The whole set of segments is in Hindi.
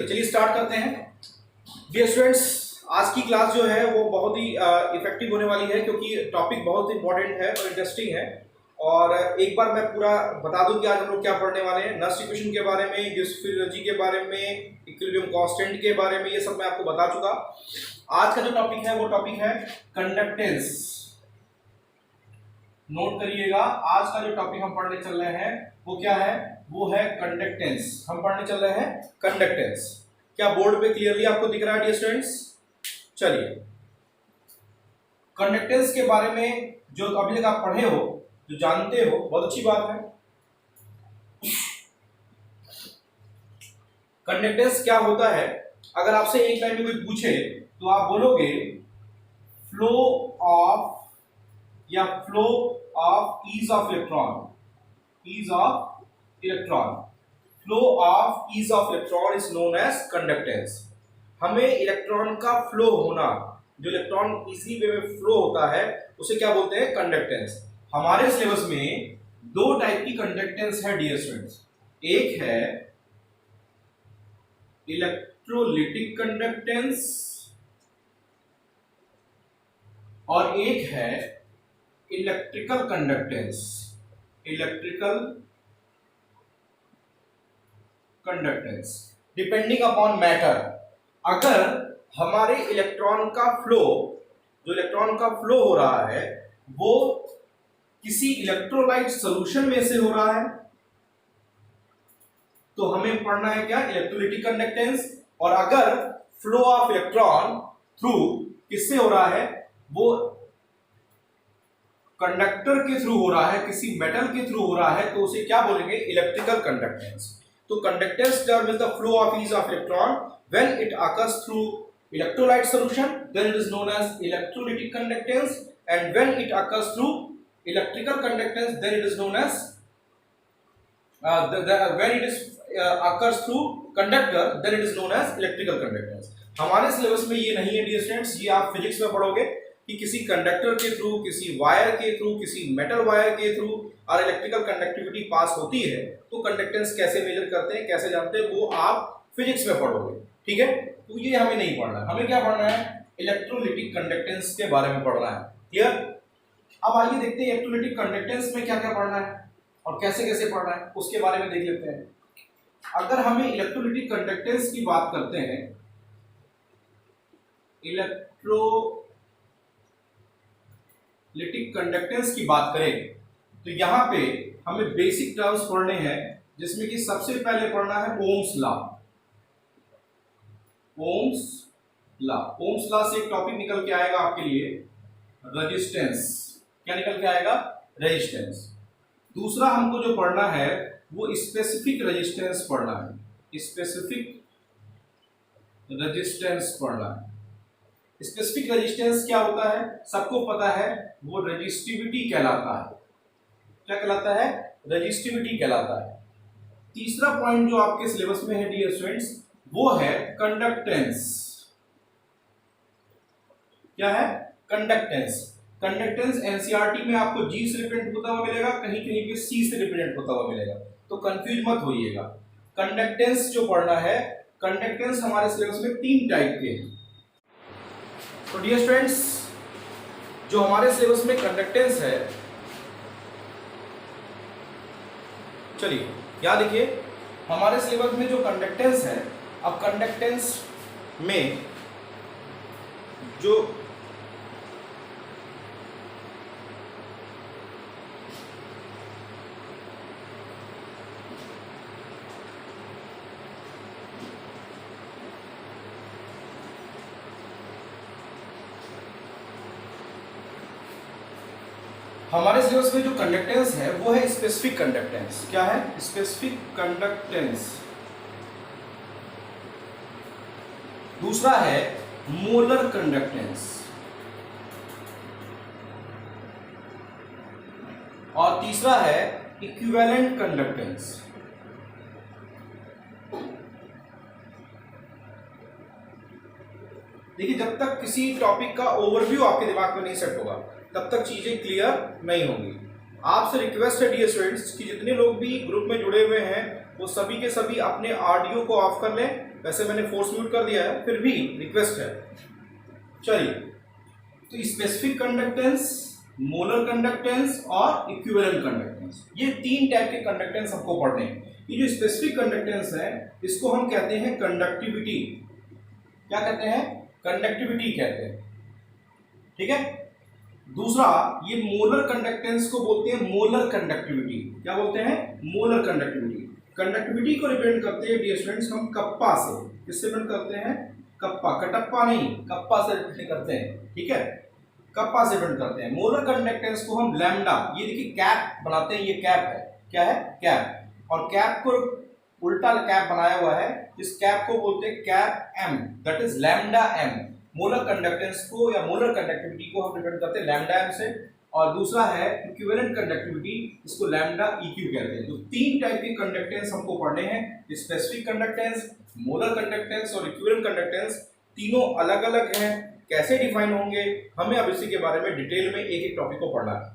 तो चलिए स्टार्ट करते हैं। डियर स्टूडेंट्स, आज की क्लास जो है वो बहुत ही इफेक्टिव होने वाली है क्योंकि टॉपिक बहुत इंपॉर्टेंट है और इंटरेस्टिंग है। और एक बार मैं पूरा बता दूं कि आज हम लोग क्या पढ़ने वाले हैं। नस्ट इक्वेशन के बारे में, गिब्स फिलोलॉजी के बारे में, इक्विलिब्रियम कांस्टेंट के बारे में, ये सब मैं आपको बता चुका। आज का जो टॉपिक है वो टॉपिक है कंडक्टेंस। नोट करिएगा, आज का जो टॉपिक हम पढ़ने चल रहे हैं वो क्या है? वो है कंडक्टेंस। हम पढ़ने चल रहे हैं कंडक्टेंस। क्या बोर्ड पे क्लियरली आपको दिख रहा है डियर स्टूडेंट्स? चलिए, कंडक्टेंस के बारे में जो अभी तक आप पढ़े हो, जो जानते हो, बहुत अच्छी बात है। कंडक्टेंस क्या होता है? अगर आपसे एक लाइन में कोई पूछे तो आप बोलोगे फ्लो ऑफ या flow of ease of electron, ease of electron, flow of ease of electron is known as conductance. हमें इलेक्ट्रॉन का फ्लो होना, जो इलेक्ट्रॉन इजी वे में फ्लो होता है, उसे क्या बोलते हैं? कंडक्टेंस। हमारे सिलेबस में दो टाइप की कंडक्टेंस है डियर स्टूडेंट्स। एक है इलेक्ट्रोलिटिक कंडक्टेंस और एक है electrical conductance. Electrical conductance depending upon matter. अगर हमारे इलेक्ट्रॉन का फ्लो, जो इलेक्ट्रॉन का फ्लो हो रहा है, वो किसी इलेक्ट्रोलाइट सॉल्यूशन में से हो रहा है, तो हमें पढ़ना है क्या? Electrolytic conductance. और अगर फ्लो ऑफ इलेक्ट्रॉन थ्रू किससे हो रहा है? वो कंडक्टर के थ्रू हो रहा है, किसी मेटल के थ्रू हो रहा है, तो उसे क्या बोलेंगे? Electrical conductance. तो conductance term is the flow of ease of electron when it occurs through electrolyte solution, then it is known as electrolytic conductance, and when it occurs through electrical conductance, then it is known as when it is occurs through conductor, then it is known as electrical conductance. हमारे सिलेबस में ये नहीं है डियर स्टूडेंट्स। ये आप फिजिक्स में पढ़ोगे कि किसी कंडक्टर के थ्रू, किसी वायर के थ्रू, किसी मेटल वायर के थ्रू और इलेक्ट्रिकल कंडक्टिविटी पास होती है, तो कंडक्टेंस कैसे मेजर करते हैं, कैसे जानते हैं, वो आप फिजिक्स में पढ़ोगे। ठीक है, तो ये हमें नहीं पढ़ना। हमें क्या पढ़ना है? इलेक्ट्रोलिटिक कंडक्टेंस के बारे में पढ़ना है। क्लियर? अब आइए देखते हैं इलेक्ट्रोलिटिक कंडक्टेंस में क्या क्या पढ़ना है और कैसे कैसे पढ़ना है, उसके बारे में देख लेते हैं। अगर हमें इलेक्ट्रोलिटिक कंडक्टेंस की बात करते हैं, इलेक्ट्रोलिटिक कंडक्टेंस की बात करें, तो यहां पे हमें बेसिक टर्म्स पढ़ने हैं, जिसमें कि सबसे पहले पढ़ना है Ohm's law. Ohm's law, Ohm's law से एक टॉपिक निकल के आएगा आपके लिए, रेजिस्टेंस। क्या निकल के आएगा? रेजिस्टेंस। दूसरा हमको जो पढ़ना है वो स्पेसिफिक रेजिस्टेंस पढ़ना है। स्पेसिफिक रेजिस्टेंस पढ़ना है। स्पेसिफिक रेजिस्टेंस क्या होता है? सबको पता है, वो रेजिस्टिविटी कहलाता है। क्या कहलाता है? रेजिस्टिविटी कहलाता है। तीसरा पॉइंट जो आपके सिलेबस में है डियर स्टूडेंट्स, वो है कंडक्टेंस। क्या है? कंडक्टेंस। कंडक्टेंस एनसीईआरटी में आपको जी से रिप्रेजेंट होता हुआ मिलेगा, कहीं कहीं पे सी से रिप्रेजेंट होता हुआ मिलेगा, तो कंफ्यूज मत होइएगा। कंडक्टेंस जो पढ़ना है, कंडक्टेंस हमारे सिलेबस में तीन टाइप के हैं। तो डियर स्टूडेंट्स, जो हमारे सिलेबस में कंडक्टेंस है, चलिए याद देखिए, हमारे सिलेबस में जो कंडक्टेंस है, अब कंडक्टेंस में जो हमारे सिलेबस में जो कंडक्टेंस है वो है स्पेसिफिक कंडक्टेंस। क्या है? Specific conductance. दूसरा है मोलर कंडक्टेंस और तीसरा है इक्विवेलेंट कंडक्टेंस। देखिए, जब तक किसी टॉपिक का ओवरव्यू आपके दिमाग में नहीं सेट होगा, तब तक चीजें क्लियर नहीं होंगी। आपसे रिक्वेस्ट है डियर स्टूडेंट्स कि जितने लोग भी ग्रुप में जुड़े हुए हैं वो सभी के सभी अपने ऑडियो को ऑफ कर लें वैसे मैंने फोर्स म्यूट कर दिया है, फिर भी रिक्वेस्ट है। चलिए, तो स्पेसिफिक कंडक्टेंस, मोलर कंडक्टेंस और इक्विवेलेंट कंडक्टेंस, ये 3 टाइप के कंडक्टेंस हमको पढ़ने हैं। ये जो स्पेसिफिक कंडक्टेंस है इसको हम कहते हैं कंडक्टिविटी। क्या कहते हैं? कंडक्टिविटी कहते हैं, ठीक है। दूसरा, ये मोलर कंडक्टेंस को बोलते हैं मोलर कंडक्टिविटी। क्या बोलते हैं? Molar conductivity. कंडक्टिविटी को रिप्रेजेंट करते हैं डियर स्टूडेंट्स हम कप्पा से। किससे रिप्रेजेंट करते हैं? कप्पा, कटप्पा नहीं, कप्पा से रिप्रेजेंट करते हैं, ठीक है, कप्पा से रिप्रेजेंट करते हैं। मोलर कंडक्टेंस को हम लैम्डा, ये देखिए कैप बनाते हैं, ये कैप है, क्या है? कैप। और कैप को उल्टा कैप बनाया हुआ है, इस कैप को बोलते हैं cap M, that is lambda M. Molar conductance को या मोलर कंडक्टिविटी को हम रिप्रेजेंट करते हैं लैम्डा एम से। और दूसरा है इक्विवेलेंट कंडक्टिविटी, इसको लैम्डा इक्यू कहते हैं। तो 3 टाइप के कंडक्टेंस हमको पढ़ने हैं, स्पेसिफिक कंडक्टेंस, मोलर कंडक्टेंस और इक्विवेलेंट कंडक्टेंस। तीनों अलग अलग हैं, कैसे डिफाइन होंगे, हमें अब इसी के बारे में डिटेल में एक एक टॉपिक को पढ़ना है।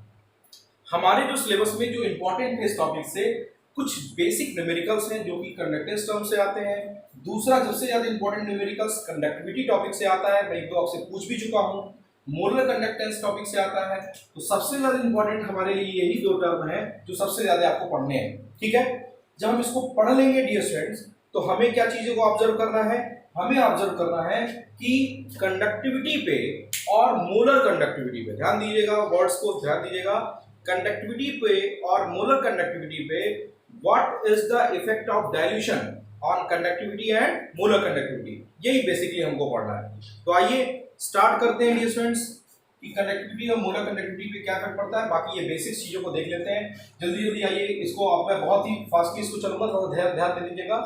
हमारे जो सिलेबस में जो इंपॉर्टेंट है इस टॉपिक से, कुछ बेसिक न्यूमेरिकल्स हैं जो कि कंडक्टेंस टर्म से आते हैं। दूसरा सबसे ज्यादा इंपॉर्टेंट न्यूमेरिकल्स कंडक्टिविटी टॉपिक से आता है, मैं 1-2 आपसे पूछ भी चुका हूं। मोलर कंडक्टेंस टॉपिक से आता है। तो सबसे ज्यादा इंपॉर्टेंट हमारे लिए यही 2 टर्म है जो सबसे ज्यादा आपको पढ़ने हैं, ठीक है। जब हम इसको पढ़ लेंगे डियर स्टूडेंट्स, तो हमें क्या चीजों को ऑब्जर्व करना है? हमें ऑब्जर्व करना है कि कंडक्टिविटी पे और मोलर कंडक्टिविटी पे ध्यान दीजिएगा, वर्ड्स को ध्यान दीजिएगा। कंडक्टिविटी पे और मोलर कंडक्टिविटी पे what is the effect of dilution on conductivity and molar conductivity, यही बेसिकली हमको पढ़ना है। तो आइए स्टार्ट करते हैं डियर स्टूडेंट्स कि कंडक्टिविटी और मोलर कंडक्टिविटी पे क्या इफेक्ट पड़ता है। बाकी ये बेसिक चीजों को देख लेते हैं जल्दी जल्दी। आइए, इसको आप मैं बहुत ही फास्टली इसको चलूंगा, थोड़ा ध्यान दे दीजिएगा,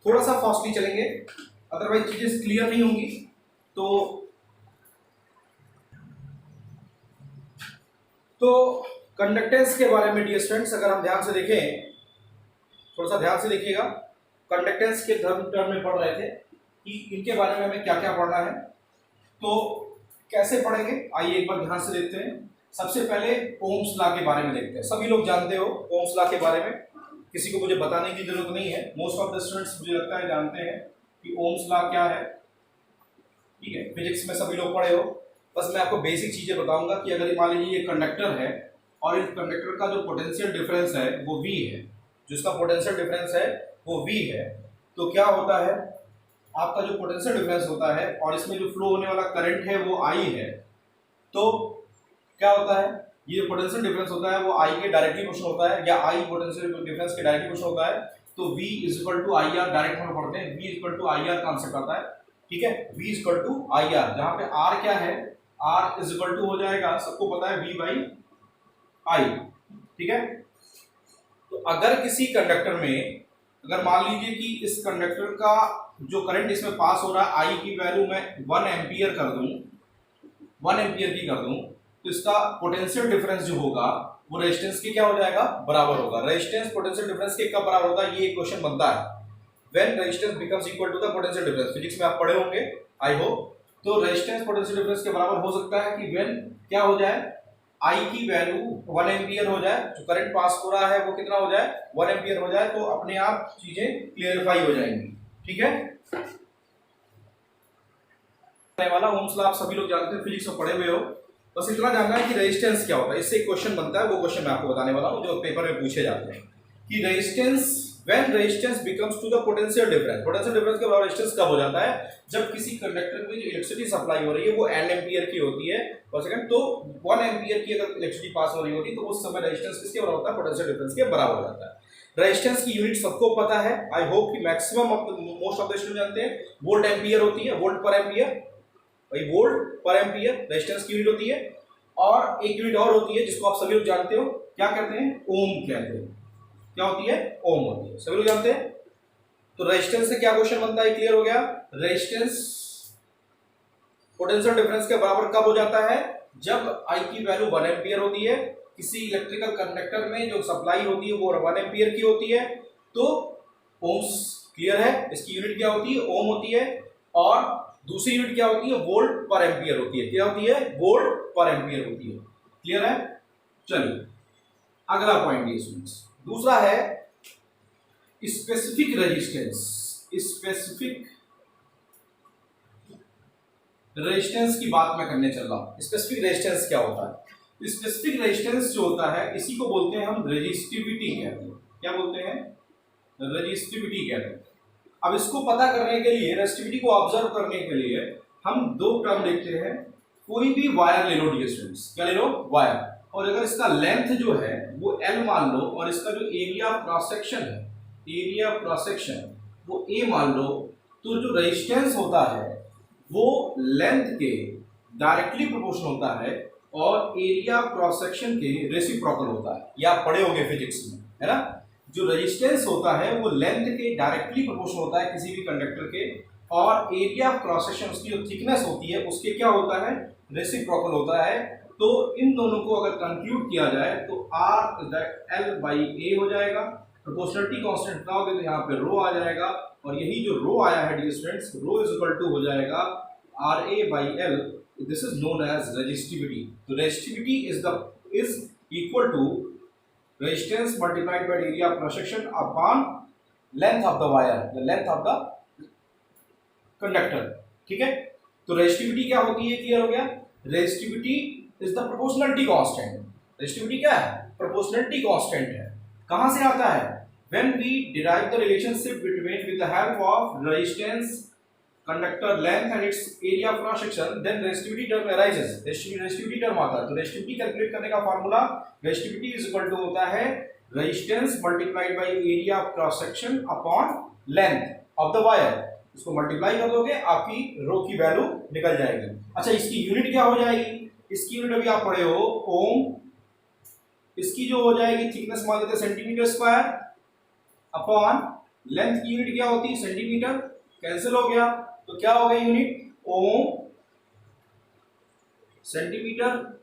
थोड़ा सा फास्टली चलेंगे, अदरवाइज चीजें क्लियर नहीं होंगी। तो कंडक्टेंस के बारे में डियर स्टूडेंट्स अगर हम ध्यान से देखें, थोड़ा सा ध्यान से देखिएगा, कंडक्टेंस के टर्म में पढ़ रहे थे कि इनके बारे में हमें क्या क्या पढ़ना है। तो कैसे पढ़ेंगे, आइए एक बार ध्यान से देखते हैं। सबसे पहले ओम्स लॉ के बारे में देखते हैं। सभी लोग जानते हो ओम्स लॉ के बारे में, किसी को मुझे बताने की जरूरत नहीं है। मोस्ट ऑफ द स्टूडेंट्स मुझे लगता है जानते हैं कि ओम्स लॉ क्या है, ठीक है, फिजिक्स में सभी लोग पढ़े हो। बस मैं आपको बेसिक चीजें बताऊंगा कि अगर मान लीजिए ये कंडक्टर है और इस कंडक्टर का जो पोटेंशियल डिफरेंस है वो V है, जिसका पोटेंशियल डिफरेंस है वो V है, तो क्या होता है, आपका जो पोटेंशियल डिफरेंस होता है और इसमें जो फ्लो होने वाला करंट है वो I है, तो क्या होता है, ये जो पोटेंशियल डिफरेंस होता है वो I के डायरेक्टली प्रोपोर्शनल होता है, या I पोटेंशियल डिफरेंस के डायरेक्टली प्रोपोर्शनल होता है। तो V equal to I R, direct हम पढ़ते हैं, V equal to I R concept आता है, ठीक है, V equal to I R, जहां पे R क्या है, R इज इक्वल टू हो जाएगा, सबको पता है V बाई I, ठीक है। तो अगर किसी कंडक्टर में, अगर मान लीजिए कि इस कंडक्टर का जो करंट इसमें पास हो रहा है I की वैल्यू मैं 1 एम्पियर कर दूं, 1 एम्पियर की कर दूं, तो इसका पोटेंशियल डिफरेंस जो होगा वो रेजिस्टेंस के क्या हो जाएगा, बराबर होगा। रेजिस्टेंस पोटेंशियल डिफरेंस के कब बराबर होता है, ये क्वेश्चन बनता है, when resistance becomes equal to the potential difference. Physics में आप पढ़े होंगे आई होप। तो रेजिस्टेंस पोटेंशियल डिफरेंस के बराबर हो सकता है कि व्हेन क्या हो जाए, I की वैल्यू 1 एम्पियर हो जाए, जो करंट पास हो रहा है वो कितना हो जाए, 1 एम्पियर हो जाए, तो अपने आप चीजें क्लियरिफाई हो जाएंगी, ठीक है। वाला ओम्स लॉ आप सभी लोग जानते हैं, फिजिक्स में पढ़े हुए हो, बस इतना जानना है कि रेजिस्टेंस क्या होता है। इससे एक क्वेश्चन बनता है, वो क्वेश्चन मैं आपको बताने वाला हूं जो पेपर में पूछे जाते हैं कि resistance, when resistance becomes to the potential difference. Potential difference के बराबर रेजिस्टेंस कब हो जाता है, जब किसी कंडक्टर में जो इलेक्ट्रिसिटी सप्लाई हो रही है वो n एम्पियर की होती है पर सेकंड, तो 1 एम्पियर की अगर इलेक्ट्रिसिटी पास हो रही होती है तो उस समय रेजिस्टेंस किसके बराबर होता है, पोटेंशियल डिफरेंस के बराबर हो जाता है। रेजिस्टेंस की यूनिट सबको पता है, आई होप कि maximum of most of the student जानते हैं, वोल्ट एम्पियर होती है, वोल्ट पर एम्पियर, भाई वोल्ट पर एम्पियर रेजिस्टेंस की यूनिट होती है। और एक यूनिट और होती है जिसको आप सभी लोग जानते हो, क्या कहते हैं, ओम कहते हैं। क्या होती है, ओम होती है, सभी लोग जानते हैं। तो रेजिस्टेंस से क्या क्वेश्चन बनता है, क्लियर हो गया। रेजिस्टेंस पोटेंशियल डिफरेंस के बराबर कब हो जाता है, जब I की वैल्यू 1 एम्पियर होती है, किसी इलेक्ट्रिकल कंडक्टर में जो सप्लाई होती है वो 1 एम्पियर की होती है, तो ओम्स क्लियर है, इसकी यूनिट क्या होती है, ओम होती है। और दूसरी यूनिट क्या होती है, वोल्ट पर एम्पियर होती है, क्या होती है, वोल्ट पर एम्पियर होती है, क्लियर है। चलिए अगला पॉइंट ये स्टूडेंट्स, दूसरा है स्पेसिफिक रेजिस्टेंस, स्पेसिफिक रेजिस्टेंस की बात मैं करने चल रहा हूं। स्पेसिफिक रेजिस्टेंस क्या होता है? स्पेसिफिक रेजिस्टेंस जो होता है इसी को बोलते हैं हम रेजिस्टिविटी कहते हैं। क्या बोलते हैं? रेजिस्टिविटी कहते हैं। अब इसको पता करने के लिए, रेजिस्टिविटी को ऑब्जर्व करने के लिए हम दो टर्म देखते हैं। कोई भी वायर ले लो डियर स्टूडेंट्स, क्या ले लो? वायर। और अगर इसका लेंथ जो है वो L मान लो और इसका जो एरिया ऑफ क्रॉस सेक्शन है, एरिया ऑफ क्रॉस सेक्शन वो A मान लो, तो जो रेजिस्टेंस होता है वो लेंथ के डायरेक्टली प्रोपोर्शनल होता है और एरिया ऑफ क्रॉस सेक्शन के रेसिप्रोकल होता है। ये आप पढ़े होंगे फिजिक्स में, है ना? जो रेजिस्टेंस होता है वो लेंथ के डायरेक्टली प्रोपोर्शनल होता है किसी भी कंडक्टर के, और एरिया ऑफ क्रॉस सेक्शन उसकी जो थिकनेस होती है उसके क्या होता है? रेसिप्रोकल होता है। तो इन दोनों को अगर कंक्लूड किया जाए तो R/L/A हो जाएगा। प्रोपोर्शनलिटी कांस्टेंट लगाओगे तो यहाँ पे रो आ जाएगा, और यही जो रो आया है dear students, rho is equal to हो जाएगा RA/L। This is known as resistivity. तो resistivity is equal to resistance multiplied by area of cross section upon length of the wire, the length of the conductor. ठीक है, तो रेजिस्टिविटी क्या होती है? क्लियर हो गया? Resistivity is the proportionality constant. Resistivity क्या है? प्रोपोर्शनलिटी कांस्टेंट है। कहां से आता है? When we derive the relationship between with the help of resistance, conductor length and its area of cross section, then resistivity term arises. Resistivity term आता है। तो रेजिस्टिविटी कैलकुलेट करने का formula, resistivity is equal to होता है resistance multiplied by area of cross section upon length of the wire. इसको मल्टीप्लाई कर दोगे आपकी रो की वैल्यू निकल जाएगी। अच्छा, इसकी यूनिट क्या हो जाएगी? इसकी यूनिट अभी आप पढ़े हो ओम। इसकी जो हो जाएगी थिकनेस मान लेते हैं सेंटीमीटर स्क्वायर, अपॉन लेंथ की यूनिट क्या होती है? सेंटीमीटर। कैंसिल हो गया तो क्या हो गई यूनिट? ओम सेंटीमीटर,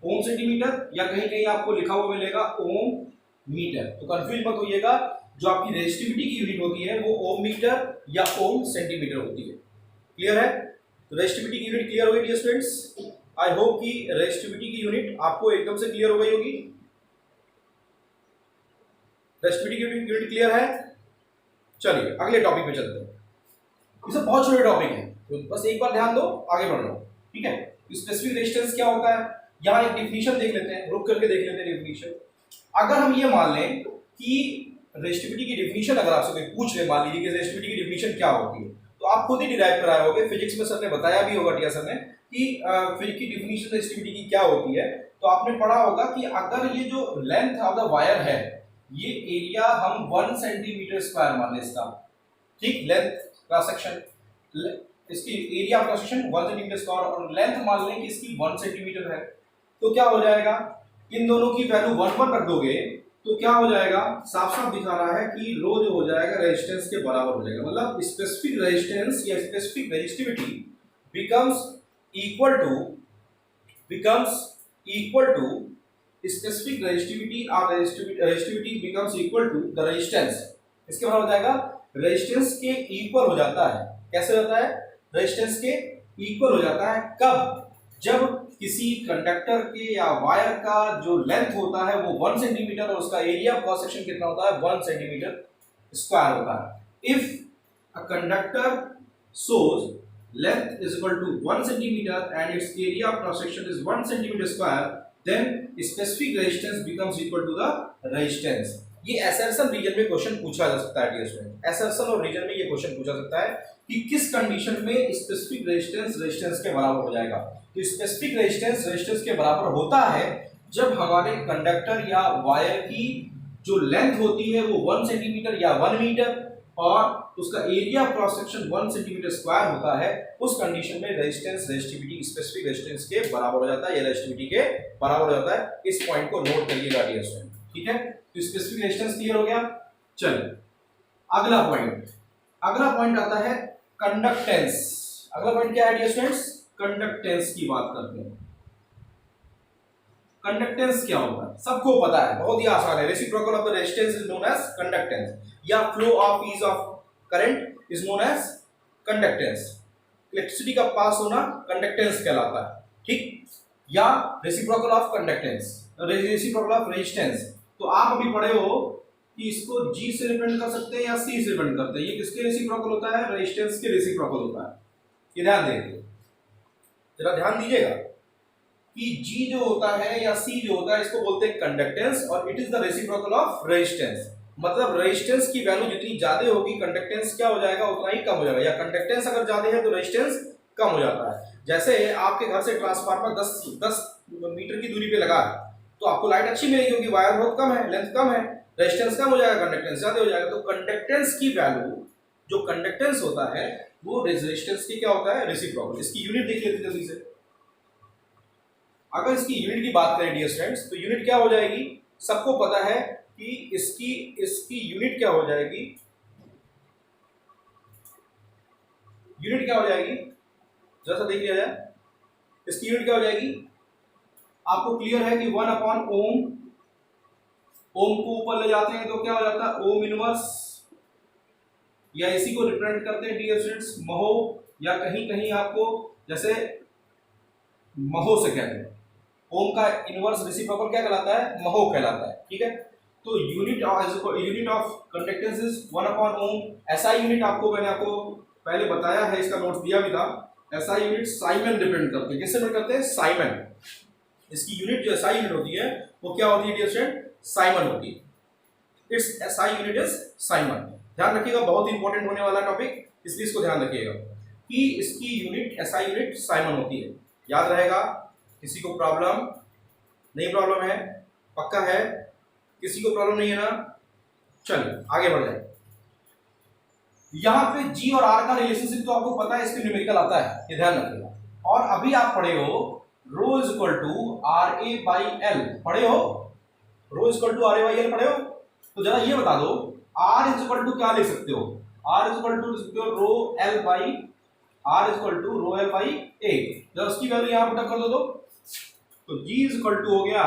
ओम सेंटीमीटर, या कहीं कहीं आपको लिखा हुआ मिलेगा ओम मीटर। तो कंफ्यूज मत होइएगा, जो आपकी रेजिस्टिविटी की यूनिट होती है वो ओम मीटर या ओम सेंटीमीटर होती है। क्लियर है? तो रेजिस्टिविटी की यूनिट क्लियर हो गई डियर स्टूडेंट्स। आई होप कि रेजिस्टिविटी की यूनिट आपको एकदम से क्लियर हो गई होगी। रेजिस्टिविटी की यूनिट क्लियर है? चलिए अगले टॉपिक पे चलते हैं। ये सब बहुत छोटे टॉपिक है, तो बस एक बार ध्यान दो, आगे बढ़ लो। ठीक है, स्पेसिफिक रेजिस्टेंस क्या होता है? यहाँ एक डिफिनीशन देख लेते हैं, रुक करके देख लेते हैं डिफिनीशन। अगर हम ये मान लें कि रेजिस्टिविटी की डिफिनीशन अगर आपसे कोई पूछ ले, मान लीजिए कि रेजिस्टिविटी की डिफिनीशन क्या होती है, तो आप खुद ही डिराइव कराए होगे। फिजिक्स में सर ने बताया भी होगा टीआर सर ने कि फिजिक्स की डिफिनीशन रेजिस्टिविटी की क्या होती है। तो आपने पढ़ा होगा कि अगर ये जो लेंथ ऑफ द वायर है, ये एरिया हम 1 सेंटीमीटर स्क्वायर मान लें इसका, ठीक, लेंथ क्रॉस सेक्शन, इसकी area of cross section 1 centimetre square, और लेंथ मान लें कि इसकी 1 सेंटीमीटर है, तो क्या हो जाएगा? इन दोनों की वैल्यू 1 रख दोगे तो क्या हो जाएगा? साफ साफ दिखा रहा है कि रो जो हो जाएगा रेजिस्टेंस के बराबर हो जाएगा। मतलब स्पेसिफिक रेजिस्टेंस या specific resistivity becomes equal to specific resistivity, or resistivity becomes equal to the resistance। इसके बराबर हो जाएगा, रेजिस्टेंस के इक्वल हो जाता है। कैसे होता है? रेजिस्टेंस के इक्वल हो जाता है। कब? जब किसी कंडक्टर के या वायर का जो लेंथ होता है वो 1 सेंटीमीटर और उसका एरिया ऑफ क्रॉस सेक्शन कितना होता है? 1 सेंटीमीटर स्क्वायर होता है। If a conductor shows length is equal to 1 centimeter and its area of cross section is 1 centimeter square, then specific resistance becomes equal to the resistance। ये असर्शन रीजन में क्वेश्चन पूछा जा सकता है डियर स्टूडेंट। असर्शन और रीजन में ये क्वेश्चन पूछा सकता है कि किस कंडीशन में स्पेसिफिक रेजिस्टेंस के बराबर हो जाएगा। तो स्पेसिफिक रेजिस्टेंस के बराबर होता है जब हमारे कंडक्टर या वायर की जो लेंथ होती है वो 1 सेंटीमीटर या 1 मीटर और उसका area of cross section 1 centimetre square होता है। उस कंडीशन में रेजिस्टिविटी स्पेसिफिक रेजिस्टेंस के बराबर हो जाता है या रेजिस्टिविटी के बराबर हो जाता है। इस पॉइंट को नोट करिएगा डियर स्टूडेंट। ठीक है, तो स्पेसिफिक रेजिस्टेंस क्लियर हो गया। चलिए अगला पॉइंट आता है कंडक्टेंस। अगला पॉइंट क्या है डियर स्टूडेंट्स? कंडक्टेंस की बात करते हैं। कंडक्टेंस क्या होता है सबको पता है, बहुत ही आसान है। Reciprocal of the resistance is known as conductance, या flow of ease of current is known as conductance. Electricity का पास होना कंडक्टेंस कहलाता है, ठीक, या reciprocal of conductance, reciprocal of resistance. तो आप अभी पढ़े हो कि इसको G से रिप्रेजेंट कर सकते हैं या C से रिप्रेजेंट करते हैं। ये किसके रेसिप्रोकल होता है? रेजिस्टेंस के रेसिप्रोकल होता है। ये ध्यान देंगे, जरा ध्यान दीजिएगा कि G जो होता है या C जो होता है इसको बोलते हैं कंडक्टेंस और it is the reciprocal of resistance. मतलब रेजिस्टेंस की वैल्यू जितनी ज्यादा होगी कंडक्टेंस क्या हो जाएगा? उतना ही कम हो जाएगा, या कंडक्टेंस अगर ज्यादा है तो रेजिस्टेंस कम हो जाता है। जैसे आपके घर से ट्रांसफार्मर 10 मीटर की दूरी पे लगा है तो आपको लाइट अच्छी मिलेगी क्योंकि वायर बहुत कम है, लेंथ कम है, रेजिस्टेंस कम हो जाएगा, कंडक्टेंस ज्यादा हो जाएगा। तो कंडक्टेंस की वैल्यू, जो कंडक्टेंस होता है वो रेजिस्टेंस की क्या होता है? रेसिप्रोकल। इसकी यूनिट देख लेते हैं जल्दी से। अगर इसकी यूनिट की बात करें डियर स्टूडेंट्स तो यूनिट क्या हो जाएगी? सबको पता है कि इसकी यूनिट क्या हो जाएगी? यूनिट क्या हो जाएगी? जरा सा देख लिया जाए, इसकी यूनिट क्या हो जाएगी? आपको क्लियर है कि 1/ओम, ओम को ऊपर ले जाते हैं तो क्या हो जाता है? ओम इनवर्स, या इसी को रिप्रेजेंट करते हैं डियर स्टूडेंट्स महो, या कहीं कहीं आपको जैसे महो से कहते हैं। ओम का इनवर्स रेसिप्रोकल क्या कहलाता है? महो कहलाता है। ठीक है, तो यूनिट ऑफ कंडक्टेंस इज 1/ओम। ऐसा यूनिट आपको मैंने आपको पहले बताया है, इसका नोट्स दिया भी था। ऐसा यूनिट साइमन डिपेंड करते हैं। किससे डिपेंड करते हैं? साइमन। इसकी यूनिट जो SI यूनिट होती है वो क्या होती है डियर स्टूडेंट? साइमन होती है। It's SI unit is Simon. ध्यान रखिएगा, बहुत इंपॉर्टेंट होने वाला टॉपिक, इसलिए इसको ध्यान रखिएगा कि इसकी यूनिट SI यूनिट साइमन होती है। याद रहेगा। किसी को प्रॉब्लम नहीं? प्रॉब्लम है? पक्का है? किसी को प्रॉब्लम नहीं है ना? चलिए आगे बढ़ जाए। यहां पे G और R का रिलेशनशिप तो आपको पता है, इसके न्यूमेरिकल आता है, ये ध्यान रखिएगा। और अभी आप पढ़े हो रो इज इक्वल टू RA/L, पढ़े हो? रो इज इक्वल टू RA/L पढ़े हो? तो जरा ये बता दो R इज इक्वल टू क्या लिख सकते हो? R इज इक्वल टू लिख सकते हो rho L by R is equal to rho L by A। जब उसकी वैल्यू यहां पुट कर दो तो G इज इक्वल टू हो गया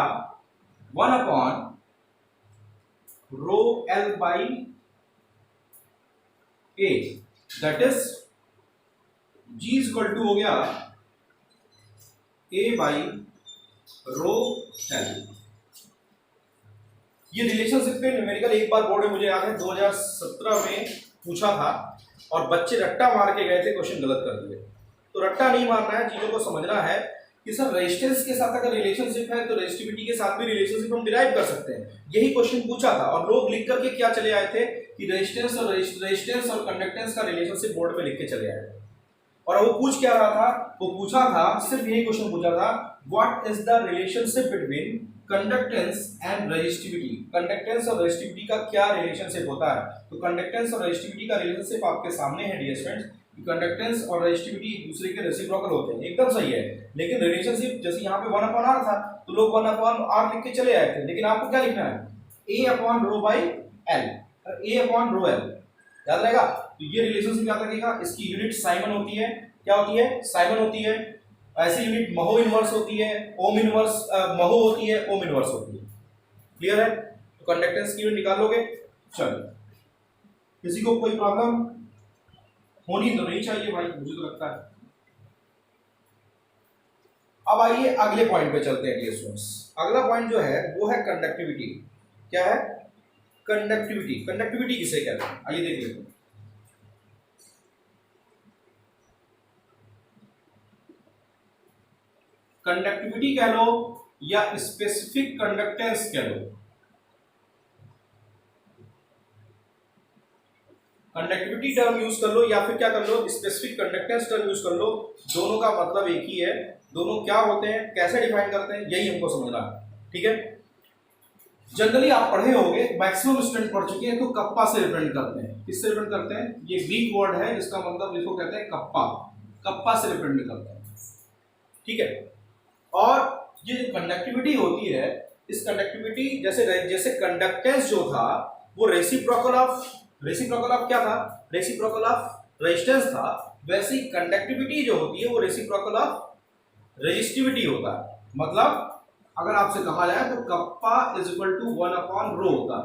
1/रो L by A, that is G is equal to हो गया A बाई रो L। ये रिलेशनशिप पे न्यूमेरिकल एक बार बोर्ड में मुझे याद है 2017 में पूछा था और बच्चे रट्टा मार के गए थे, क्वेश्चन गलत कर दिए। तो रट्टा नहीं मारना है, चीजों को समझना है कि सर रेजिस्टेंस के साथ अगर रिलेशनशिप है तो रेजिस्टिविटी के साथ भी रिलेशनशिप हम डिराइव कर सकते हैं। यही क्वेश्चन पूछा था और लोग लिख करके क्या चले आए थे कि रेजिस्टेंस और कंडक्टेंस का रिलेशनशिप बोर्ड पे लिख के चले आए थे। और वो पूछ क्या रहा था? वो पूछा था, सिर्फ यही क्वेश्चन पूछा था, what is the relationship between conductance and resistivity. Conductance और रेजिस्टिविटी का क्या रिलेशनशिप होता है? तो कंडक्टेंस और रेजिस्टिविटी का रिलेशनशिप आपके सामने है डियर स्टूडेंट्स। कंडक्टेंस और रेजिस्टिविटी एक दूसरे के रेसिप्रोकल होते हैं, एकदम सही है। लेकिन रिलेशनशिप जैसे यहाँ पे 1/r था तो लोग 1/r लिख के चले आए थे, लेकिन आपको क्या लिखना है? A/रो बाई L, A/रो L, याद रहेगा। तो ये रिलेशनशिप याद रखिएगा। इसकी यूनिट साइमन होती है। क्या होती है? साइमन होती है। ऐसी यूनिट महो इनवर्स होती है, ओम इनवर्स, महो होती है, ओम इनवर्स होती है। क्लियर है? तो कंडक्टेंस की यूनिट निकाल लोगे। चलो, किसी को कोई प्रॉब्लम होनी तो नहीं चाहिए भाई, मुझे तो लगता है। अब आइए अगले पॉइंट पे चलते हैं डियर स्टूडेंट्स। अगला पॉइंट जो है वो है कंडक्टिविटी। क्या है? कंडक्टिविटी। कंडक्टिविटी किसे कहते हैं? आइए देख लेते हैं। कंडक्टिविटी कह लो या स्पेसिफिक कंडक्टेंस कह लो। कंडक्टिविटी टर्म यूज कर लो या फिर क्या कर लो, स्पेसिफिक कंडक्टेंस टर्म यूज कर लो। दोनों का मतलब एक ही है। दोनों क्या होते हैं, कैसे डिफाइन करते हैं, यही हमको समझना है। ठीक है, जनरली आप पढ़े होंगे, मैक्सिमम स्टूडेंट पढ़ चुके हैं, तो कप्पा से रिप्रेजेंट करते हैं। किससे रिप्रेजेंट करते हैं? ये ग्रीक वर्ड है, इसका मतलब इसको कहते हैं कप्पा। कप्पा से रिप्रेजेंट करते हैं। ठीक है, और ये जो कंडक्टिविटी होती है, इस कंडक्टिविटी जैसे कंडक्टेंस जो था वो रेसिप्रोकल ऑफ क्या था? रेसिप्रोकल ऑफ रेजिस्टेंस था। वैसे ही कंडक्टिविटी जो होती है वो रेसिप्रोकल ऑफ रेजिस्टिविटी होता है। मतलब अगर आपसे कहा जाए तो कप्पा इज इक्वल टू 1/रो होता है।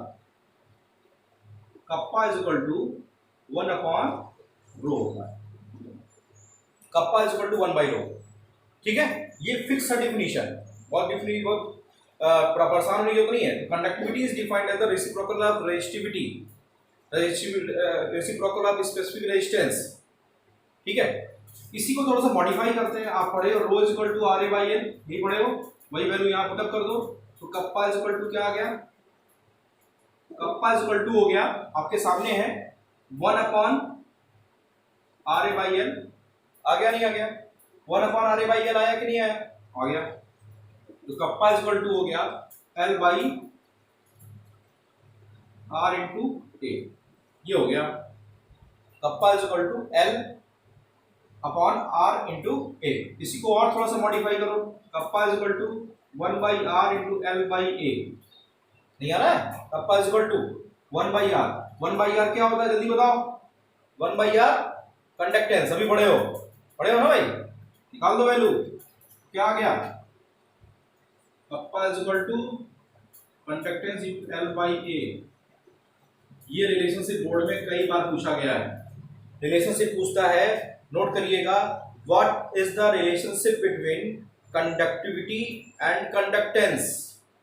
कप्पा इज इक्वल टू 1/रो होता है। कप्पा इज इक्वल टू 1/रो। ठीक है, ये फिक्स डिफिनीशन, बहुत परेशान होने की जरूरत नहीं है। Conductivity is defined as the reciprocal of resistivity, reciprocal of specific resistance. ठीक है, इसी को थोड़ा सा मॉडिफाई करते हैं। आप पढ़े हो rho equal to R A by L, नहीं पढ़े हो? वही वैल्यू यहाँ पुटअप कर दो, तो कप्पा इक्वल टू क्या आ गया? कप्पा इक्वल टू हो गया आपके सामने है 1 upon R A by L. आ गया नहीं आ गया? 1 upon R A by L आया कि नहीं आया? आ गया। तो कप्पा इक्वल टू हो गया L by R into A, ये हो गया kappa equal to L upon R into A. इसी को और थोड़ा सा मॉडिफाई करो, kappa equal to 1 by R into L by A. नहीं आ रहा है? Kappa equal to 1 by R. 1 by R क्या होता है जल्दी बताओ? 1 बाई आर कंडक्टेंस। अभी पढ़े हो? पढ़े हो ना भाई? निकाल दो वैल्यू, क्या आ गया? Kappa equal to conductance into L by A. ये रिलेशनशिप बोर्ड में कई बार पूछा गया है। रिलेशनशिप पूछता है, नोट करिएगा, what is the relationship between conductivity and conductance.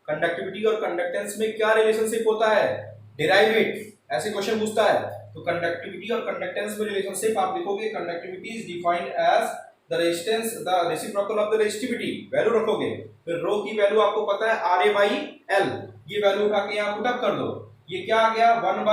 Conductivity और कंडक्टेंस में क्या रिलेशनशिप होता है? डिराइव इट, ऐसे क्वेश्चन पूछता है। तो कंडक्टिविटी और कंडक्टेंस में रिलेशनशिप आप लिखोगे, conductivity is defined as the resistance the reciprocal of the resistivity, value रखोगे। फिर रो की वैल्यू आपको पता है आर ए बाई एल, ये वैल्यू उठा के यहाँ पुटअप कर दो। ये क्या आ गया? 1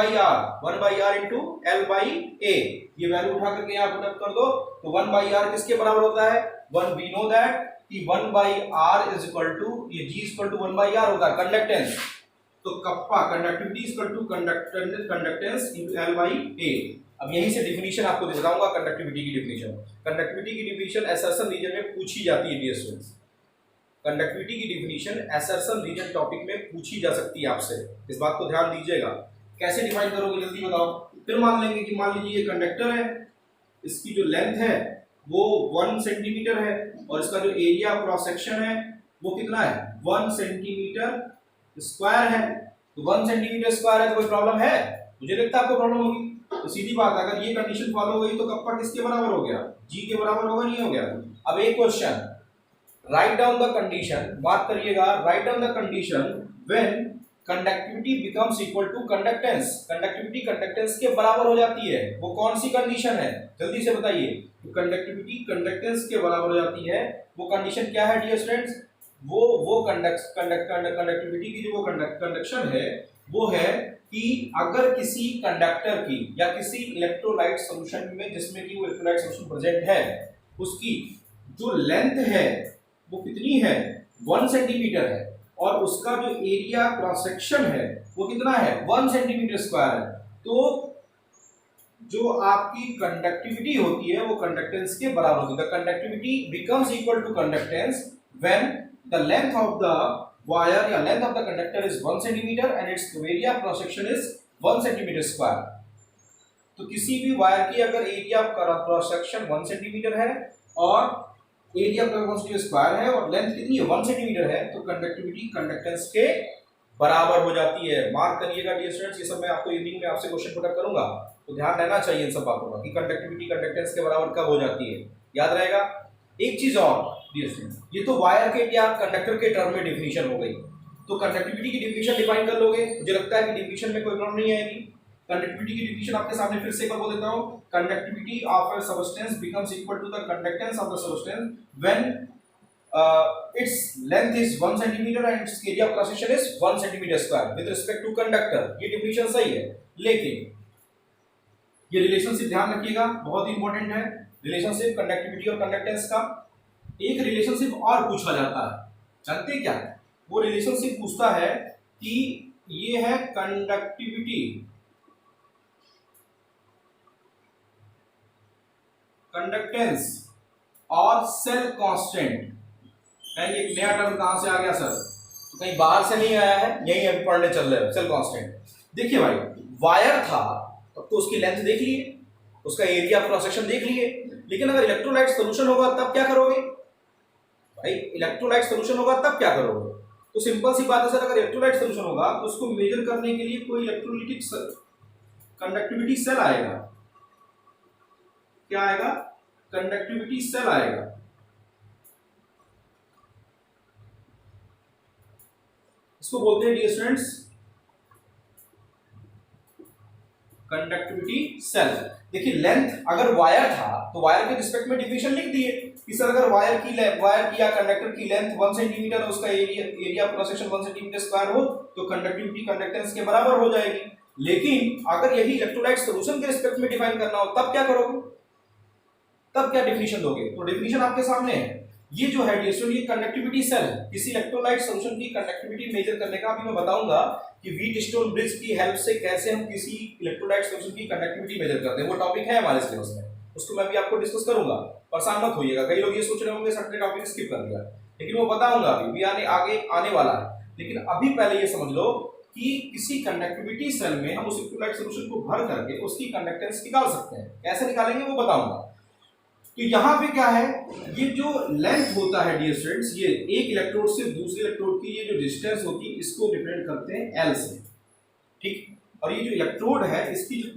by R into L by A. ये वैल्यू उठा करके यहाँ पुटअप कर दो, तो 1 बाई आर किसके बराबर होता है? 1 वी नो दैट कि 1 by R is equal to, ये G equal to 1 by R होता है कंडक्टेंस। तो kappa conductivity equal to conductance into L by A. अब यहीं से डिफिनीशन आपको बताऊंगा कंडक्टिविटी की डिफिनीशन। कंडक्टिविटी की डिफिनीशन असर्शन रीजन में पूछी जाती है डियर स्टूडेंट्स। कंडक्टिविटी की डिफिनीशन असर्शन रीजन टॉपिक में पूछी जा सकती है आपसे, इस बात को ध्यान दीजिएगा। कैसे डिफाइन करोगे जल्दी बताओ? फिर मान लेंगे कि मान लीजिए ये कंडक्टर है, इसकी जो लेंथ है वो 1 सेंटीमीटर है और इसका जो एरिया क्रॉस सेक्शन है वो कितना है? 1 सेंटीमीटर स्क्वायर है। तो 1 सेंटीमीटर स्क्वायर है तो कोई प्रॉब्लम है? मुझे लगता है आपको प्रॉब्लम होगी। तो सीधी बात, अगर ये कंडीशन फॉलो हुई तो कप्पा किसके बराबर हो गया? जी के बराबर होगा, नहीं हो गया? अब एक question, write down the condition, बात करिएगा, write down the condition when conductivity becomes equal to conductance. Conductivity conductance के बराबर हो जाती है, वो कौन सी कंडीशन है जल्दी से बताइए? तो कंडक्टिविटी कंडक्टेंस के बराबर हो जाती है, वो कंडीशन क्या है डियर स्टूडेंट्स? वो कंडक्टिविटी की जो कंडक्शन है वो है कि अगर किसी कंडक्टर की या किसी इलेक्ट्रोलाइट सॉल्यूशन में जिसमें कि वो इलेक्ट्रोलाइट सॉल्यूशन प्रेजेंट है, उसकी जो लेंथ है वो कितनी है? 1 सेंटीमीटर है और उसका जो एरिया क्रॉस सेक्शन है वो कितना है? 1 सेंटीमीटर स्क्वायर है। तो जो आपकी कंडक्टिविटी होती है वो कंडक्टेंस के बराबर होती है। Conductivity becomes equal to conductance when the length of the wire या length of the conductor is 1 centimetre and its area cross section is 1 centimetre square. तो किसी भी वायर की अगर एरिया क्रॉस सेक्शन 1 सेंटीमीटर है और एरिया स्क्वायर है और लेंथ कितनी है? 1 सेंटीमीटर है, तो कंडक्टिविटी कंडक्टेंस के बराबर हो जाती है। मार्क करिएगा डियर स्टूडेंट्स, ये सब मैं आपको इवनिंग में आपसे क्वेश्चन पुट करूंगा, तो ध्यान रहना चाहिए इन सब बातों का कि कंडक्टिविटी कंडक्टेंस के बराबर कब हो जाती है, याद रहेगा। एक चीज और डियर स्टूडेंट्स, ये तो वायर के या कंडक्टर के टर्म में डिफिनीशन हो गई, तो कंडक्टिविटी की डिफिनीशन डिफाइन कर लोगे, मुझे लगता है कि डिफिनीशन में कोई प्रॉब्लम नहीं आएगी। कंडक्टिविटी की डिफिनीशन आपके सामने फिर से बोल देता हूं, conductivity of a substance becomes equal to the conductance of the substance when its length is 1 centimeter and its area of cross section is 1 centimeter square with respect to conductor। ये डिफिनीशन सही है, लेकिन ये रिलेशनशिप ध्यान रखिएगा, बहुत ही इंपॉर्टेंट है रिलेशनशिप कंडक्टिविटी और कंडक्टेंस का। एक रिलेशनशिप और पूछा जाता है, जानते क्या? वो रिलेशनशिप पूछता है कि ये है कंडक्टिविटी, कंडक्टेंस और सेल कांस्टेंट। ये नया टर्म कहां से आ गया सर? तो कहीं बाहर से नहीं आया है, यही अभी पढ़ने चल रहे हैं। सेल कांस्टेंट देखिए भाई, वायर था तब तो उसकी लेंथ देख लिए, उसका एरिया क्रॉस सेक्शन देख लिए, लेकिन अगर इलेक्ट्रोलाइट सॉल्यूशन होगा तब क्या करोगे भाई? इलेक्ट्रोलाइट सॉल्यूशन होगा तब क्या करोगे? तो सिंपल सी बात है सर, अगर इलेक्ट्रोलाइट सॉल्यूशन होगा तो उसको मेजर करने के लिए कोई इलेक्ट्रोलाइटिक कंडक्टिविटी सेल आएगा। क्या आएगा? कंडक्टिविटी सेल आएगा। इसको बोलते हैं डियर स्टूडेंट्स कंडक्टिविटी सेल। देखिए लेंथ अगर वायर था तो वायर के रिस्पेक्ट में डिफिनेशन लिख दिए कि सर अगर वायर की या कंडक्टर की लेंथ 1 सेंटीमीटर और उसका area cross section 1 centimetre square हो तो कंडक्टिविटी कंडक्टेंस के बराबर हो जाएगी। लेकिन अगर यही इलेक्ट्रोलाइट सॉल्यूशन के रिस्पेक्ट में डिफाइन करना हो तब क्या करोगे, तब क्या डिफिनेशन दोगे? तो डिफिनेशन आपके सामने है। ये जो है ये कंडक्टिविटी सेल किसी इलेक्ट्रोलाइट सॉल्यूशन की कंडक्टिविटी मेजर करने का अभी मैं बताऊंगा कि व्हीटस्टोन ब्रिज की हेल्प से कैसे हम किसी इलेक्ट्रोलाइट सॉल्यूशन की कंडक्टिविटी मेजर करते हैं। वो टॉपिक है हमारे सिलेबस में, उसको मैं भी आपको डिस्कस करूंगा, परेशान मत होइएगा। कई लोग ये सोच रहे होंगे सर टॉपिक स्किप कर दिया, लेकिन वो बताऊंगा अभी भी आगे आने वाला है। लेकिन अभी पहले ये समझ लो कि किसी कंडक्टिविटी सेल में हम उस इलेक्ट्रोलाइट सॉल्यूशन को भर करके उसकी कंडक्टेंस निकाल सकते हैं। कैसे निकालेंगे वो बताऊंगा। तो यहाँ पे क्या है, ये जो लेंथ होता है डियर स्टूडेंट्स, ये एक इलेक्ट्रोड से दूसरे इलेक्ट्रोड की ये जो डिस्टेंस होती है इसको रिप्रेजेंट करते हैं एल से, ठीक। और ये जो इलेक्ट्रोड है इसकी जो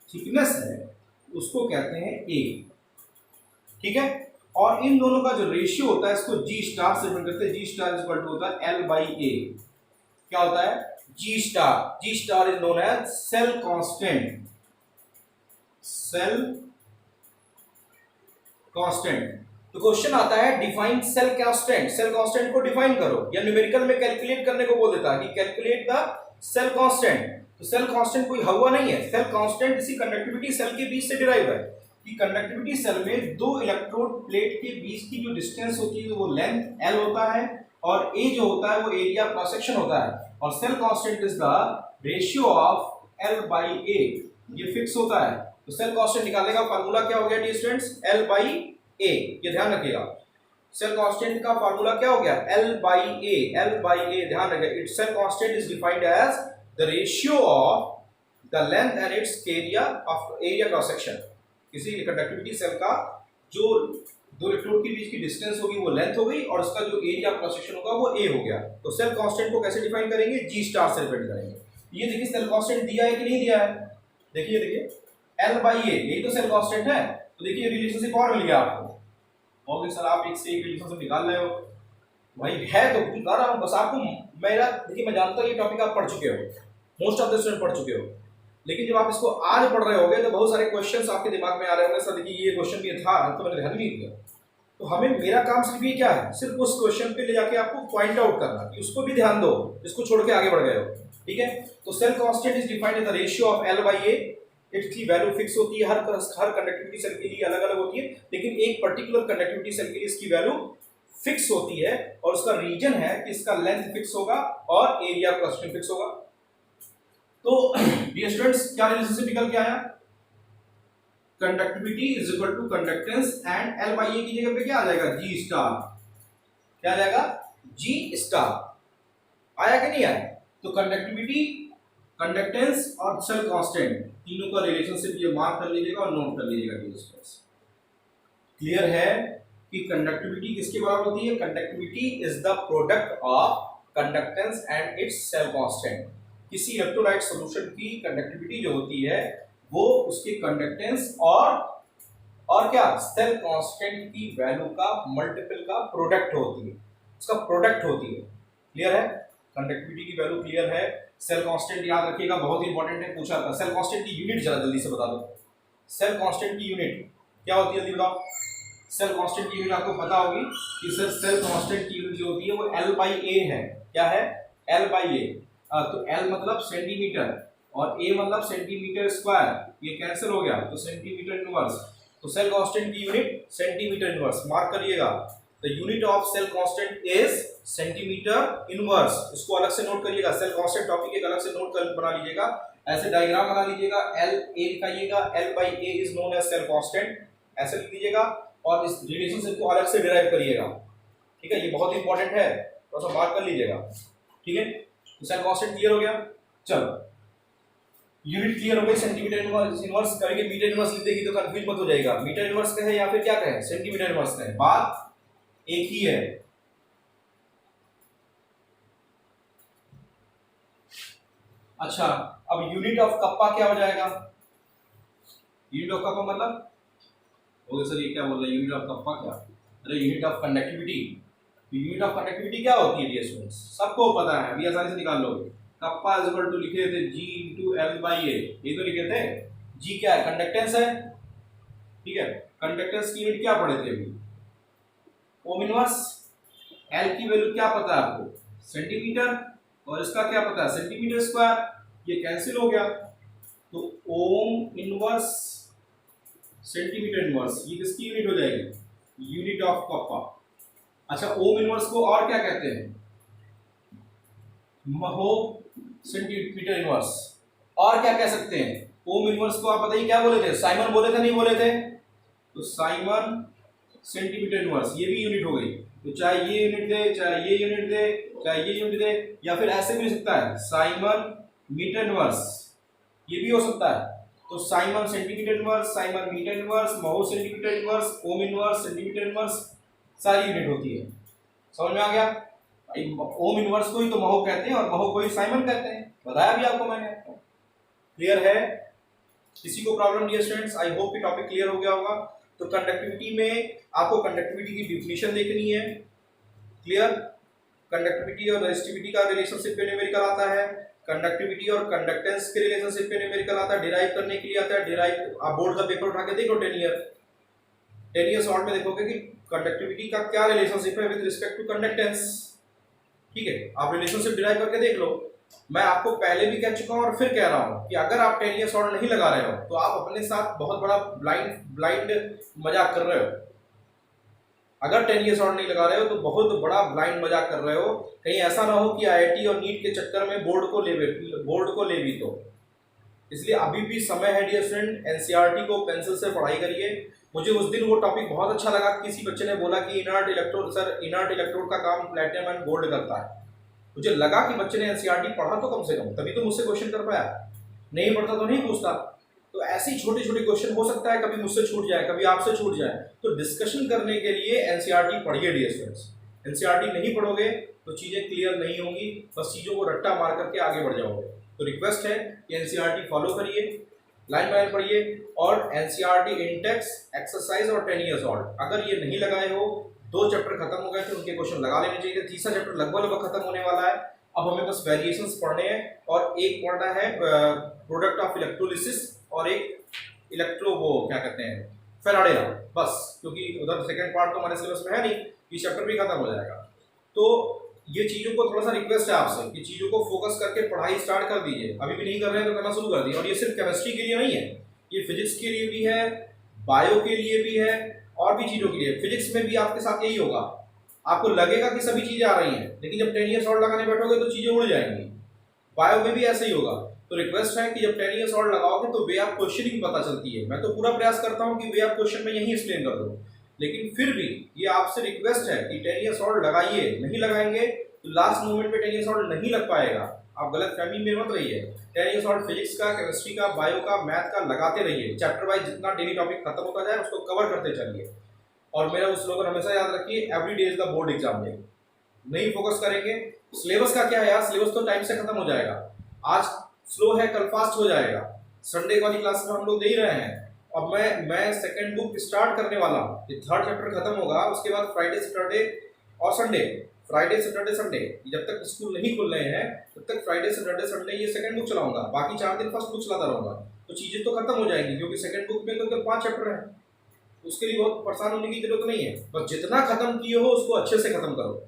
थिकनेस है उसको कहते हैं ए, ठीक है। और इन दोनों का जो रेशियो होता है इसको जी स्टार से रिप्रेजेंट करते हैं। G star is equal to होता है एल बाई ए। क्या होता है G star? G star is known as cell constant. Cell constant. तो क्वेश्चन आता है define cell constant. Cell constant को डिफाइन करो, या न्यूमेरिकल में कैलकुलेट करने को बोल देता है कि कैलकुलेट द सेल कांस्टेंट। तो सेल कांस्टेंट कोई हवा नहीं है, सेल कांस्टेंट इसी कंडक्टिविटी सेल के बीच से डिराइव है कि कंडक्टिविटी सेल में दो इलेक्ट्रोड प्लेट के बीच की जो डिस्टेंस होती है वो लेंथ एल होता है और ए जो होता है वो एरिया क्रॉस सेक्शन होता है। और cell constant is the ratio of L by A, ये फिक्स होता है। तो सेल कांस्टेंट निकालने का फार्मूला क्या हो गया dear students? L by A. ये ध्यान रखिएगा, सेल कांस्टेंट का फार्मूला क्या हो गया? L by A. L by A ध्यान रखिएगा। It's cell constant is defined as the ratio of the length and its area of area cross section. किसी कंडक्टिविटी सेल का जो दो इलेक्ट्रोड के बीच की डिस्टेंस होगी वो लेंथ हो गई और उसका जो एरिया क्रॉस सेक्शन होगा वो ए हो गया। तो सेल कांस्टेंट को कैसे डिफाइन करेंगे? जी स्टार से डिफाइन करेंगे। ये देखिए सेल कांस्टेंट दिया है कि नहीं दिया है, देखिए देखिए एल बाई ए, यही तो सेल कांस्टेंट है। तो देखिए रिलेशनशिप और मिल गया आपको। और सर आप एक से एक रिलेशनशिप निकाल रहे हो, भाई है तो बता रहा हूँ बस आपको। मेरा देखिए मैं जानता हूँ ये टॉपिक आप पढ़ चुके हो, मोस्ट ऑफ द स्टूडेंट पढ़ चुके हो, लेकिन जब आप इसको आज पढ़ रहे होगे तो बहुत सारे क्वेश्चंस आपके दिमाग में आ रहे होंगे, सर देखिए ये क्वेश्चन भी था तो मैंने ध्यान नहीं दिया। तो हमें मेरा काम सिर्फ ये क्या है, सिर्फ उस क्वेश्चन पे ले जाके आपको पॉइंट आउट करना कि उसको भी ध्यान दो, इसको छोड़ के आगे बढ़ गए हो, ठीक है। तो cell constant is defined as the ratio of L by A. इसकी वैल्यू फिक्स होती है, हर कंडक्टिविटी सेल के लिए अलग अलग होती है, लेकिन एक पर्टिकुलर कंडक्टिविटी सेल के लिए इसकी वैल्यू फिक्स होती है और उसका रीजन है कि इसका लेंथ फिक्स होगा और एरिया क्रॉस सेक्शन फिक्स होगा। तो डियर स्टूडेंट्स क्या रिलेशनशिप निकल के आया? Conductivity is equal to conductance and L by A की जगह पे क्या आ जाएगा? G star. क्या आ जाएगा? G star. आया कि नहीं आया? तो कंडक्टिविटी, कंडक्टेंस और सेल कांस्टेंट तीनों का रिलेशनशिप ये मार्क कर लीजिएगा और नोट कर लीजिएगा डियर स्टूडेंट्स। क्लियर है कि कंडक्टिविटी किसके बराबर होती है? Conductivity is the product of conductance and its cell constant. किसी इलेक्ट्रोलाइट सॉल्यूशन की कंडक्टिविटी जो होती है वो उसके कंडक्टेंस और क्या सेल कांस्टेंट की वैल्यू का मल्टीपल का प्रोडक्ट होती है, उसका प्रोडक्ट होती है। क्लियर है? कंडक्टिविटी की वैल्यू क्लियर है। सेल कांस्टेंट याद रखिएगा, बहुत इंपॉर्टेंट है, पूछा था। सेल कांस्टेंट की यूनिट जरा जल्दी से बता दो। सेल कांस्टेंट की यूनिट क्या होती है जल्दी बताओ। सेल कांस्टेंट की यूनिट आपको पता होगी कि सर सेल कांस्टेंट की यूनिट जो होती है वो एल बाई ए है। क्या है? एल बाई ए। तो एल मतलब सेंटीमीटर और ए मतलब सेंटीमीटर स्क्वायर, ये कैंसिल हो गया तो सेंटीमीटर इनवर्स। तो सेल कांस्टेंट की यूनिट सेंटीमीटर इनवर्स, मार्क करिएगा। The unit of cell constant is centimetre inverse. इसको अलग से नोट करिएगा, सेल कांस्टेंट टॉपिक एक अलग से नोट कर बना लीजिएगा, ऐसे डायग्राम बना लीजिएगा, एल ए लिखाइएगा, L by A is known as cell constant, ऐसे लिख दीजिएगा और इस रिलेशनशिप को अलग से डिराइव करिएगा। ठीक है, ये बहुत इंपॉर्टेंट है, थोड़ा सा मार्क कर लीजिएगा। ठीक है, तो सेल कांस्टेंट क्लियर हो गया। चलो यूनिट क्लियर हो गई, सेंटीमीटर इनवर्स करके मीटर इनवर्स लिख देगी तो कंफ्यूज मत हो जाएगा। मीटर इनवर्स कहे या फिर क्या कहे, सेंटीमीटर इनवर्स कहे, बात एक ही है। अच्छा, अब यूनिट ऑफ कप्पा क्या हो जाएगा? यूनिट ऑफ कप्पा मतलब ओके सर ये क्या बोल रहा है यूनिट ऑफ कप्पा क्या? अरे unit of conductivity, unit of conductivity क्या होती है डियर स्टूडेंट्स, सबको पता है, अभी आसानी से निकाल लोगे। कप्पा इज इक्वल टू लिखे थे G into L by A, ये तो लिखे थे। G क्या है, कंडक्टेंस है, ठीक है। कंडक्टेंस की यूनिट क्या पढ़े थे अभी, ओम इनवर्स। एल की वैल्यू क्या पता है आपको, सेंटीमीटर, और इसका क्या पता है, सेंटीमीटर स्क्वायर। ये कैंसिल हो गया, तो ओम इनवर्स सेंटीमीटर इनवर्स, ये किसकी यूनिट हो जाएगी, यूनिट ऑफ कप्पा। अच्छा, ओम इनवर्स को और क्या कहते हैं, महो सेंटीमीटर इनवर्स। और क्या कह सकते हैं, ओम इनवर्स को आप बताइए क्या बोले थे, साइमन बोले थे नहीं बोले थे, तो साइमन सेंटीमीटर इनवर्स, ये भी यूनिट हो गई। तो चाहे ये यूनिट दे, चाहे ये यूनिट दे, चाहे ये यूनिट दे, या फिर ऐसे भी हो सकता है साइमन मीटर इनवर्स, ये भी हो सकता है। तो siemens centimetre inverse, siemens metre inverse, mho centimetre inverse, ohm inverse, centimetre inverse, सारी यूनिट होती है। समझ में आ गया, ओम इनवर्स को ही तो महो कहते हैं और महो को ही साइमन कहते हैं, बताया भी आपको मैंने। क्लियर है, किसी को problem dear students, I hope कि टॉपिक क्लियर हो गया होगा। तो कंडक्टिविटी में आपको कंडक्टिविटी की डिफिनीशन देखनी है, क्लियर। कंडक्टिविटी और रेजिस्टिविटी का रिलेशनशिप पे न्यूमेरिकल आता है, कंडक्टिविटी और कंडक्टेंस के रिलेशनशिप पे न्यूमेरिकल आता है, डिराइव करने के लिए आता है। डिराइव आप बोर्ड का पेपर उठा के देखो 10 ईयर शॉर्ट में देखोगे कि कंडक्टिविटी का क्या रिलेशनशिप है विद रिस्पेक्ट टू कंडक्टेंस, ठीक है। आप रिलेशनशिप डिराइव करके देख लो। मैं आपको पहले भी कह चुका हूं और फिर कह रहा हूं कि अगर आप 10 ईयर शॉर्ट नहीं लगा रहे हो तो आप अपने साथ बहुत बड़ा ब्लाइंड मजाक कर रहे हो। अगर 10 ईयर शॉर्ट नहीं लगा रहे हो तो बहुत बड़ा ब्लाइंड मजाक कर रहे हो। कहीं ऐसा ना हो कि आईआईटी और नीट के चक्कर में बोर्ड को ले भी, तो इसलिए अभी भी समय है डियर स्टूडेंट, एनसीईआरटी को पेंसिल से पढ़ाई करिए। मुझे उस दिन वो टॉपिक बहुत अच्छा लगा, किसी बच्चे ने बोला कि inert electrode, sir inert electrode का काम प्लैटिनम एंड गोल्ड करता है। मुझे लगा कि बच्चे ने एनसीईआरटी पढ़ा तो कम से कम, तभी तो मुझसे क्वेश्चन कर पाया, नहीं पढ़ता तो नहीं पूछता। तो ऐसे ही छोटे छोटे क्वेश्चन हो सकता है कभी मुझसे छूट जाए, कभी आपसे छूट जाए, तो डिस्कशन करने के लिए एनसीईआरटी पढ़िए डियर स्टूडेंट्स। एनसीईआरटी नहीं पढ़ोगे तो चीज़ें क्लियर नहीं होंगी, बस चीज़ों को रट्टा मार करके आगे बढ़ जाओगे। तो रिक्वेस्ट है कि एनसीईआरटी फॉलो करिए, लाइन बाय लाइन पढ़िए, और एनसीईआरटी इंडेक्स, एक्सरसाइज और 10 ईयर शॉर्ट अगर ये नहीं लगाए हो, 2 चैप्टर खत्म हो गए थे, उनके क्वेश्चन लगा लेने चाहिए। तीसरा चैप्टर लगभग खत्म होने वाला है, अब हमें बस वेरिएशंस पढ़ने हैं और एक पढ़ना है प्रोडक्ट ऑफ इलेक्ट्रोलिसिस और एक इलेक्ट्रो वो क्या कहते हैं फेराडे लॉ, बस, क्योंकि उधर सेकंड पार्ट तो हमारे सिलेबस में है नहीं, ये चैप्टर भी खत्म हो जाएगा। तो ये चीज़ों को थोड़ा सा रिक्वेस्ट है आपसे कि चीज़ों को फोकस करके पढ़ाई स्टार्ट कर दीजिए। अभी भी नहीं कर रहे हैं तो करना शुरू कर दीजिए। और ये सिर्फ केमिस्ट्री के लिए नहीं है, ये फिजिक्स के लिए भी है, बायो के लिए भी है, और भी चीज़ों के लिए। फिजिक्स में भी आपके साथ यही होगा, आपको लगेगा कि सभी चीज़ें आ रही हैं, लेकिन जब 10 ईयर शॉर्ट लगाने बैठोगे तो चीज़ें उड़ जाएंगी। बायो में भी ऐसा ही होगा। तो रिक्वेस्ट है कि जब 10 ईयर शॉर्ट लगाओगे तो वे ऑफ क्वेश्चनिंग पता चलती है। मैं तो पूरा प्रयास करता हूँ कि वे ऑफ क्वेश्चन में यही एक्सप्लेन कर दूँ, लेकिन फिर भी ये आपसे रिक्वेस्ट है कि 10 ईयर शॉर्ट लगाइए। नहीं लगाएंगे तो लास्ट मोमेंट पे 10 ईयर शॉर्ट नहीं लग पाएगा। आप गलत फहमी में मत रहिए। 10 ईयर शॉर्ट फिजिक्स का, केमिस्ट्री का, बायो का, मैथ का लगाते रहिए। चैप्टर वाइज जितना डेली टॉपिक खत्म होता जाए उसको कवर करते चलिए। और मेरा वो स्लोगन हमेशा याद रखिए, every day is the board exam day. नहीं फोकस करेंगे, सिलेबस का क्या है यार, सिलेबस तो टाइम से खत्म हो जाएगा। आज स्लो है, कल फास्ट हो जाएगा। संडे वाली क्लास में हम लोग दे ही रहे हैं। अब मैं सेकंड बुक स्टार्ट करने वाला हूँ, ये थर्ड चैप्टर खत्म होगा, उसके बाद फ्राइडे सैटरडे और संडे, फ्राइडे सैटरडे संडे, जब तक स्कूल नहीं खुल रहे हैं तब तक फ्राइडे सैटरडे संडे ये सेकंड बुक चलाऊंगा, बाकी 4 दिन फर्स्ट बुक चलाता रहूंगा। तो चीज़ें तो खत्म हो जाएंगी, क्योंकि सेकंड बुक में तो 5 चैप्टर हैं, उसके लिए बहुत परेशान होने की जरूरत नहीं है। बस जितना खत्म किए हो उसको अच्छे से खत्म करो,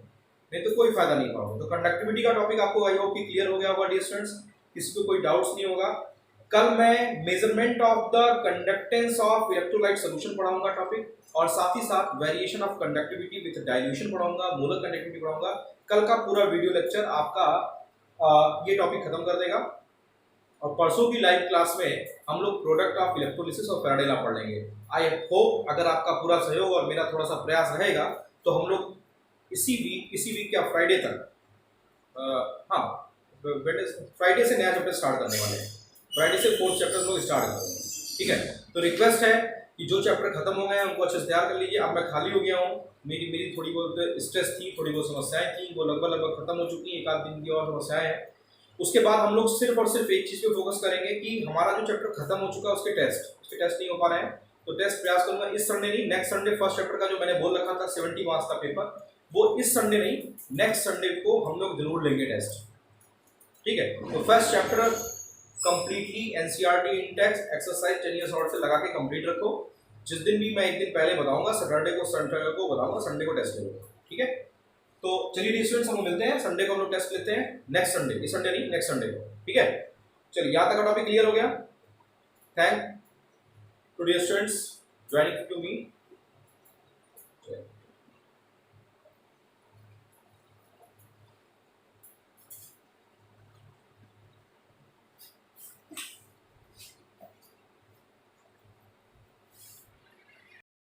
नहीं तो कोई फायदा नहीं पाओगे। तो कंडक्टिविटी का टॉपिक आपको आई होप कि क्लियर हो गया होगा डियर स्टूडेंट्स, किसी को कोई डाउट्स नहीं होगा। कल मैं measurement of the conductance of electrolyte solution पढ़ाऊंगा टॉपिक, और साथ ही साथ variation of conductivity with dilution पढ़ाऊंगा, मोलर कंडक्टिविटी पढ़ाऊंगा। कल का पूरा वीडियो लेक्चर आपका ये टॉपिक खत्म कर देगा। और परसों की लाइव क्लास में हम लोग प्रोडक्ट ऑफ इलेक्ट्रोलिसिस और फैराडे लॉ पढ़ लेंगे। आई होप अगर आपका पूरा सहयोग और मेरा थोड़ा सा प्रयास रहेगा तो हम लोग इसी वीक क्या फ्राइडे तक, हाँ फ्राइडे से नया चैप्टर स्टार्ट करने वाले हैं। फ्राइडे से 4th चैप्टर लोग स्टार्ट करेंगे, ठीक है। तो रिक्वेस्ट है कि जो चैप्टर खत्म हो गए हैं उनको अच्छे से तैयार कर लीजिए। अब मैं खाली हो गया हूँ, मेरी थोड़ी बहुत स्ट्रेस थी, थोड़ी बहुत समस्याएं थी, वो लगभग खत्म हो चुकी हैं। 1 आध दिन की और समस्याएं हैं। उसके बाद हम लोग सिर्फ और सिर्फ एक चीज़ पे फोकस करेंगे कि हमारा जो चैप्टर खत्म हो चुका है उसके टेस्ट नहीं हो पा रहे हैं, तो टेस्ट प्रयास करूंगा इस संडे नहीं, नेक्स्ट संडे फर्स्ट चैप्टर का जो मैंने बोल रखा था 70 मार्क्स का पेपर, वो इस संडे नहीं, नेक्स्ट संडे को हम लोग जरूर लेंगे टेस्ट, ठीक है। तो फर्स्ट चैप्टर कंप्लीटली एनसीईआरटी इन टेक्स्ट एक्सरसाइज 10 years से लगा के कंप्लीट रखो। जिस दिन भी मैं एक दिन पहले बताऊंगा, सैटरडे को बताऊंगा, संडे को टेस्ट करूंगा, ठीक है। तो चलिए स्टूडेंट्स, हम मिलते हैं संडे को, हम लोग टेस्ट लेते हैं नेक्स्ट संडे, इस संडे नहीं नेक्स्ट संडे को, ठीक है। चलिए यहाँ तक का टॉपिक क्लियर हो गया। Thank to dear students joining to me.